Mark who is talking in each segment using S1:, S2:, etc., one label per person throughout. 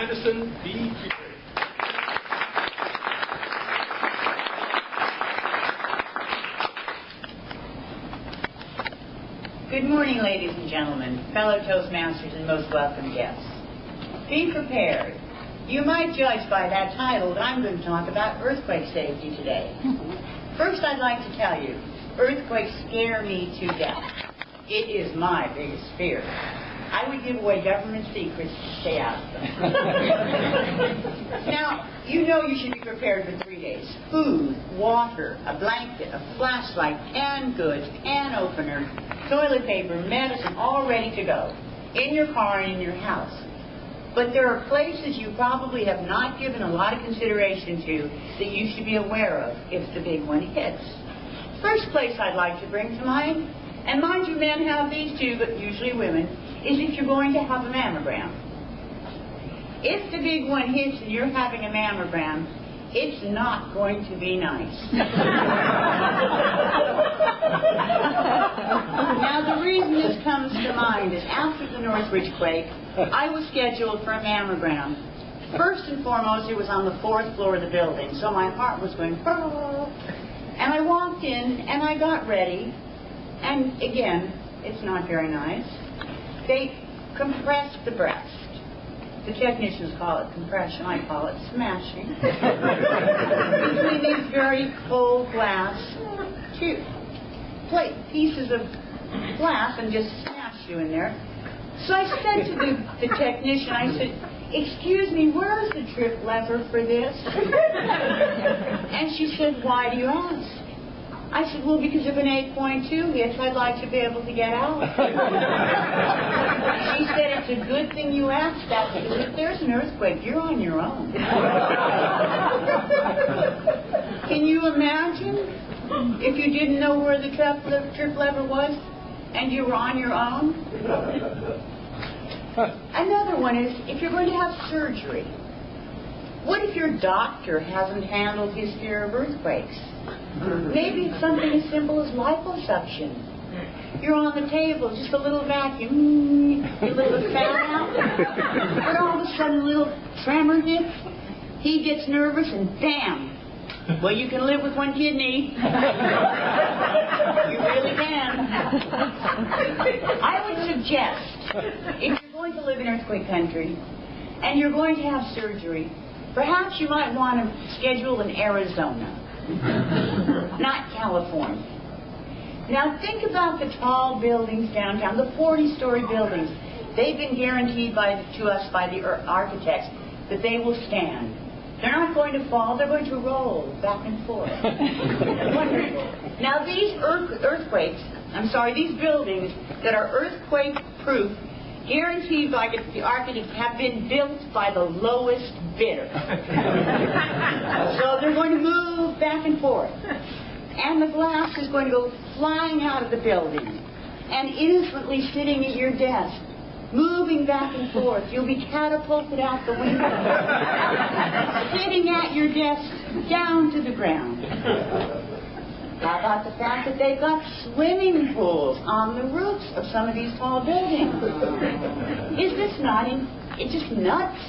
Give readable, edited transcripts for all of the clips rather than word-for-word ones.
S1: Anderson, be prepared.
S2: Good morning, ladies and gentlemen, fellow Toastmasters and most welcome guests. Be prepared. You might judge by that title that I'm going to talk about earthquake safety today. First, I'd like to tell you, earthquakes scare me to death. It is my biggest fear. I would give away government secrets to stay out of them. Now, you know you should be prepared for 3 days. Food, water, a blanket, a flashlight, canned goods, can opener, toilet paper, medicine, all ready to go. In your car and in your house. But there are places you probably have not given a lot of consideration to that you should be aware of if the big one hits. First place I'd like to bring to mind, and mind you, men have these too, but usually women, is if you're going to have a mammogram. If the big one hits and you're having a mammogram, it's not going to be nice. Now, the reason this comes to mind is after the Northridge quake, I was scheduled for a mammogram. First and foremost, it was on the 4th floor of the building, so my heart was going, oh. And I walked in, and I got ready, and again, it's not very nice. They compressed the breast. The technicians call it compression, I call it smashing. Using these very cold glass pieces of glass and just smash you in there. So I said to the technician, I said, excuse me, where's the trip lever for this? And she said, why do you ask? I said, well, because if an 8.2 hits, I'd like to be able to get out. She said, it's a good thing you asked that, because if there's an earthquake, you're on your own. Can you imagine if you didn't know where the trip lever was and you were on your own? Another one is, if you're going to have surgery, what if your doctor hasn't handled his fear of earthquakes? Maybe it's something as simple as liposuction. You're on the table, just a little vacuum, a little fan out, but all of a sudden a little tremor hits. He gets nervous and bam! Well, you can live with one kidney. You really can. I would suggest, if you're going to live in earthquake country and you're going to have surgery, perhaps you might want to schedule in Arizona, not California. Now think about the tall buildings downtown, the 40-story buildings. They've been guaranteed to us by the architects that they will stand. They're not going to fall, they're going to roll back and forth. Wonderful. Now these these buildings that are earthquake-proof, guaranteed by the architects, have been built by the lowest bidder. So they're going to move back and forth. And the glass is going to go flying out of the building and instantly sitting at your desk, moving back and forth. You'll be catapulted out the window, sitting at your desk down to the ground. How about the fact that they've got swimming pools on the roofs of some of these tall buildings? Is this not? It's just nuts.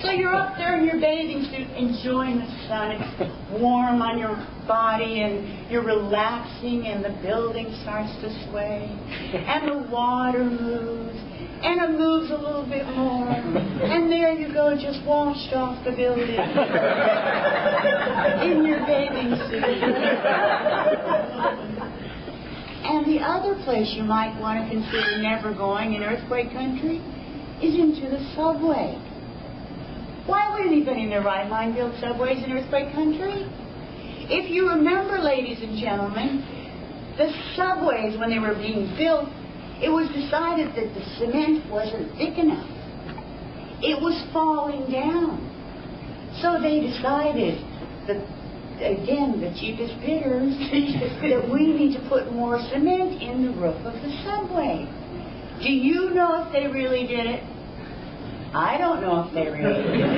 S2: So you're up there in your bathing suit enjoying the sun. It's warm on your body and you're relaxing and the building starts to sway and the water moves and it moves a little bit more and there you go, just washed off the building in your bathing suit. And the other place you might want to consider never going in earthquake country is into the subway. Why would anybody in their right mind build subways in earthquake country? If you remember, ladies and gentlemen, the subways, when they were being built, it was decided that the cement wasn't thick enough. It was falling down. So they decided that, again, the cheapest bidders, that we need to put more cement in the roof of the subway. Do you know if they really did it? I don't know if they really did it.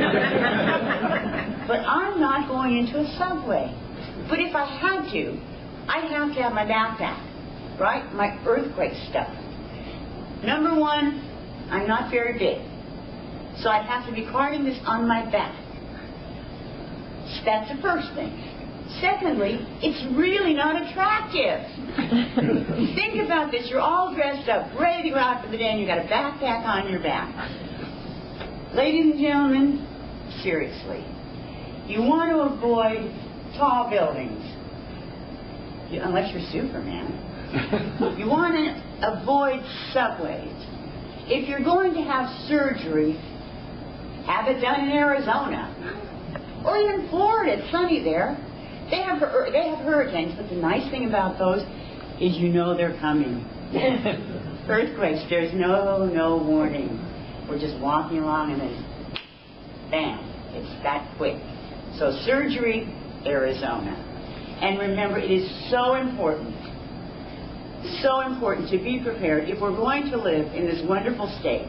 S2: But I'm not going into a subway. But if I had to, I'd have to have my backpack, right? My earthquake stuff. Number one, I'm not very big. So I'd have to be carting this on my back. That's the first thing. Secondly, it's really not attractive. Think about this. You're all dressed up, ready to go out for the day, and you've got a backpack on your back. Ladies and gentlemen, seriously, you want to avoid tall buildings, unless you're Superman. You want to avoid subways. If you're going to have surgery, have it done in Arizona. Or even Florida. It's sunny there. They have hurricanes, but the nice thing about those is you know they're coming. Earthquakes, there's no warning. We're just walking along and then, bam, it's that quick. So surgery, Arizona. And remember, it is so important to be prepared. If we're going to live in this wonderful state,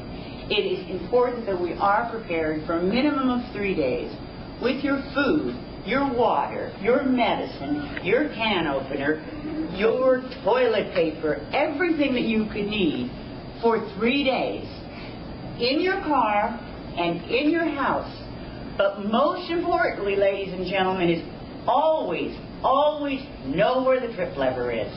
S2: it is important that we are prepared for a minimum of 3 days with your food, your water, your medicine, your can opener, your toilet paper, everything that you could need for 3 days in your car and in your house. But most importantly, ladies and gentlemen, is always know where the trip lever is.